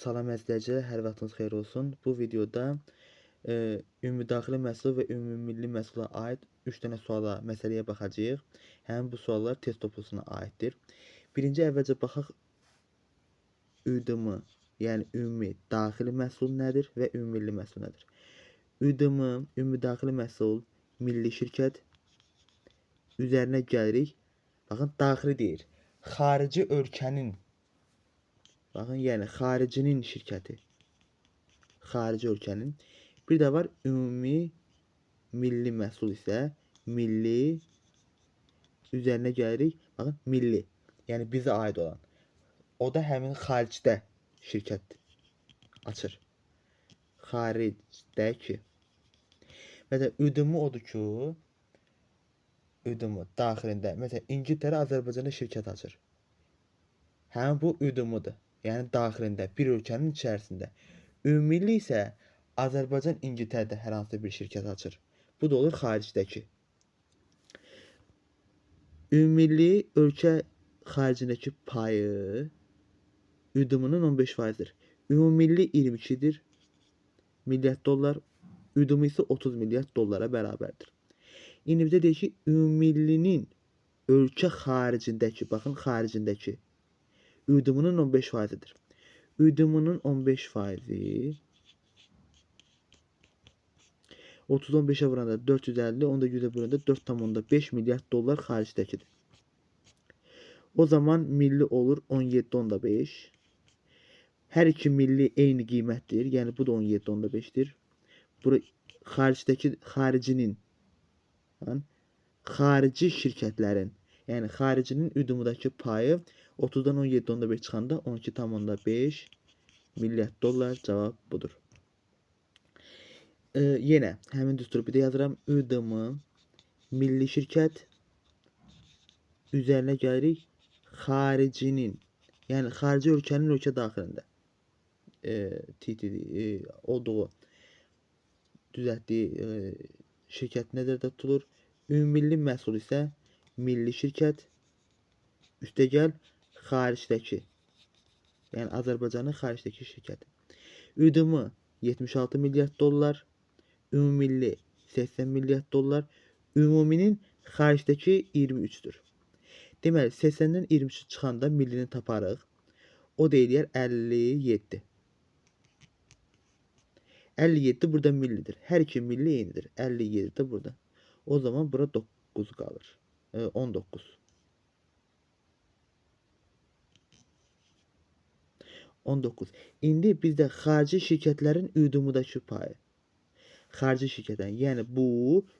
Salam əzizləyicilər, hər vaxtınız xeyir olsun. Bu videoda ümumdaxili məhsul və ümumilli məhsula aid 3 dənə məsələyə baxacağıq. Həmin bu suallar test toplusuna aiddir. Birinci əvvəlcə baxaq ÜDM, yəni ümumi daxili məhsul nədir və ümumilli məhsul nədir? ÜDM, ümumdaxili məhsul, milli şirkət üzərinə gəlirik. Baxın, daxili deyir. Xarici ölkənin, baxın, yəni xaricinin şirkəti. Xarici ölkənin. Bir də var ümumi milli məhsul isə milli üzərinə gəlirik. Baxın, milli. Yəni bizə aid olan. O da həmin xaricdə şirkət açır. Xaricdəki. Məsələn, ÜDM odur ki, ÜDM daxilində. Məsələn, İngiltərə Azərbaycanda şirkət açır. Həmin bu ÜDM-dır. Yəni daxilində, bir ölkənin içərisində. Ümummilli isə Azərbaycan İngiltərədə hər hansı bir şirkət açır. Bu da olur xaricdəki. Ümummilli ölkə xaricindəki payı ÜDM-nin 15%-dir. Ümummilli 22-dir milyard dollar, ÜDM isə 30 milyard dollara bərabərdir. İndi bizə deyir ki, ümummillinin ölkə xaricindəki, baxın xaricindəki ÜDM-nin 15%-dir. ÜDM-nin 15%-i 30-15'e vuranda 450, onda 100'e vuranda 4,5 milyard dolar xaricdəkidir. O zaman milli olur 17,5. Hər iki milli eyni qiymətdir. Yəni bu da 17,5'dir. Bura xaricinin, xarici şirkətlərin, yəni xaricinin ÜDM-dakı payı 30'dan 17,5 çıxanda 12,5 milyard dolar cavab budur. Yenə həmin düsturu bir də yazıram. ÜDM milli şirkət üzərinə gəlirik xaricinin, yəni xarici ölkənin ölkə daxilində olduğu düzəltdiyi şirkət nəzərdə tutulur. Ümummilli məhsul isə milli şirkət üstəgəl xaricdəki, yəni Azərbaycanın xaricdəki şirkəti. ÜDM 76 milyard dollar, ümumilli 80 milyard dollar, ümuminin xaricdəki 23'dür. Deməli, 80-dən 23 çıxanda millini taparıq. O da eləyər 57. 57 burada millidir. Hər iki milli eynidir. 57 de burada. O zaman bura 9 qalır. 19. 19. İndi bizdə xarici şirkətlərin ÜDM-dakı payı. Xarici şirkətlərin, yəni bu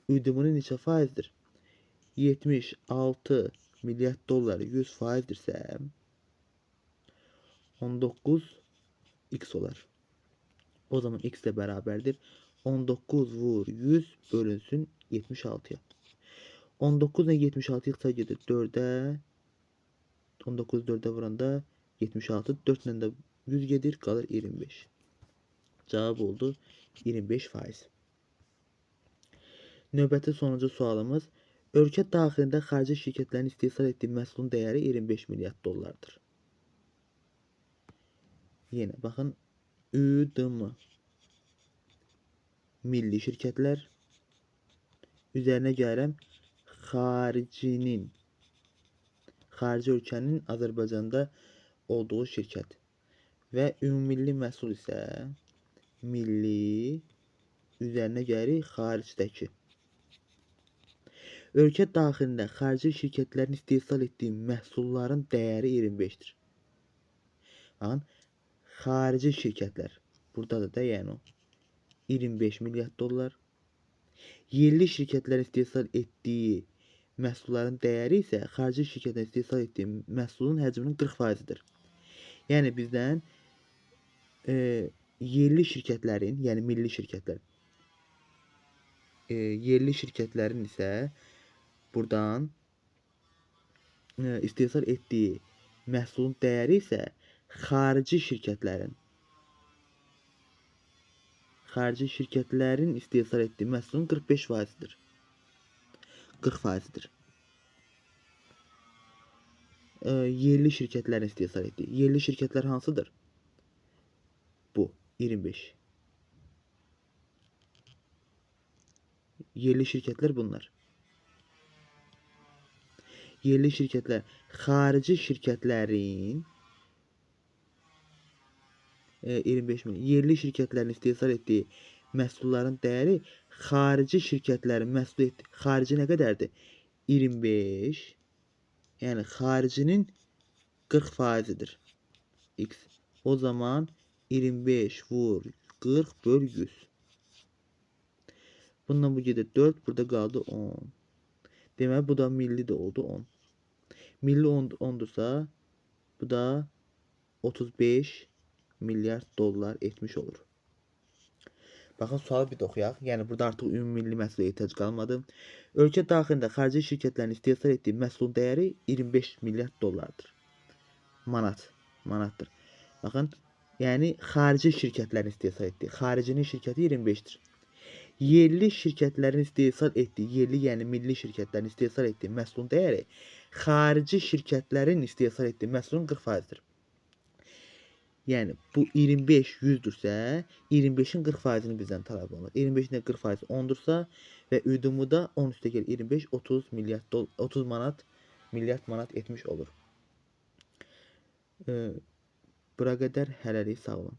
ÜDM-nin neçə faizdir? 76 milyard dolar 100%dirsə 19 x olar. O zaman x de bərabərdir. 19 vur 100 bölünsün 76'ya. 19 ile 76 yıksa gedir 4'e. 19 4'e vuranda 76. 4 ile de 100 gedir, kalır 25. Cevap oldu 25%. Növbəti sonuncu sualımız. Ölkə daxilində xarici şirkətlərin istehsal etdiyi məhsulun dəyəri 25 milyard dollardır. Yenə baxın. ÜDM milli şirkətlər üzərinə gəlirəm xarici ölkənin Azərbaycanda olduğu şirkət və ümummilli məhsul isə milli üzərinə gəlirik xaricdəki. Ölkə daxilində xarici şirkətlərin istehsal etdiyi məhsulların dəyəri 25'dir. Baxın, xarici şirkətlər. Burada da yəni o 25 milyard dollar. Yerli şirkətlərin istehsal etdiyi məhsulların dəyəri isə xarici şirkətlərin istehsal etdiyi məhsulun həcminin 40%'dir. Yəni bizdən yerli şirkətlərin, yəni milli şirkətlər, yerli şirkətlərin isə buradan istehsal etdiyi məhsulun dəyəri isə xarici şirkətlərin istehsal etdiyi məhsulun 45%'dir. 40%'dir. Yerli şirkətlərin istehsal etdiyi. Yerli şirkətlər hansıdır? bu 25. Yerli şirketler bunlar. Yerli şirketler, xarici şirketlerin 25 milyon. Yerli şirketlerin istehsal etdiyi məhsulların dəyəri xarici şirketlərin məhsul etdiyi xarici nə qədərdir? 25. Yəni xaricinin 40%'dir. X. O zaman 25 vur 40 böl 100. Bundan bu gedir 4, burada qaldı 10. Deməli bu da milli də oldu 10. Milli 10'dursa bu da 35 milyar dollar etmiş olur. Baxın sualı bir də oxuyaq. Yəni burada artıq ümumilli məhsula ehtiyac qalmadı. Ölkə daxilində xarici şirkətlərin istehsal etdiyi məhsulun dəyəri 25 milyard dollardır. Manatdır. Baxın, yəni xarici şirkətlərin istehsal etdiyi, xaricinin şirkəti 25'dir. Yerli şirkətlərin istehsal etdiyi, yerli yəni milli şirkətlərin istehsal etdiyi məhsulun dəyəri xarici şirkətlərin istehsal etdiyi məhsulun 40%'dir. Yəni bu 25 100'dürsə, 25'in 40%'ni bizdən tələb olunur. 25'in 40%'i 10'dursa və üdumu da 10 üstə gəlir 25 30 milyard manat etmiş olur. Bura qədər hələlik sağ olun.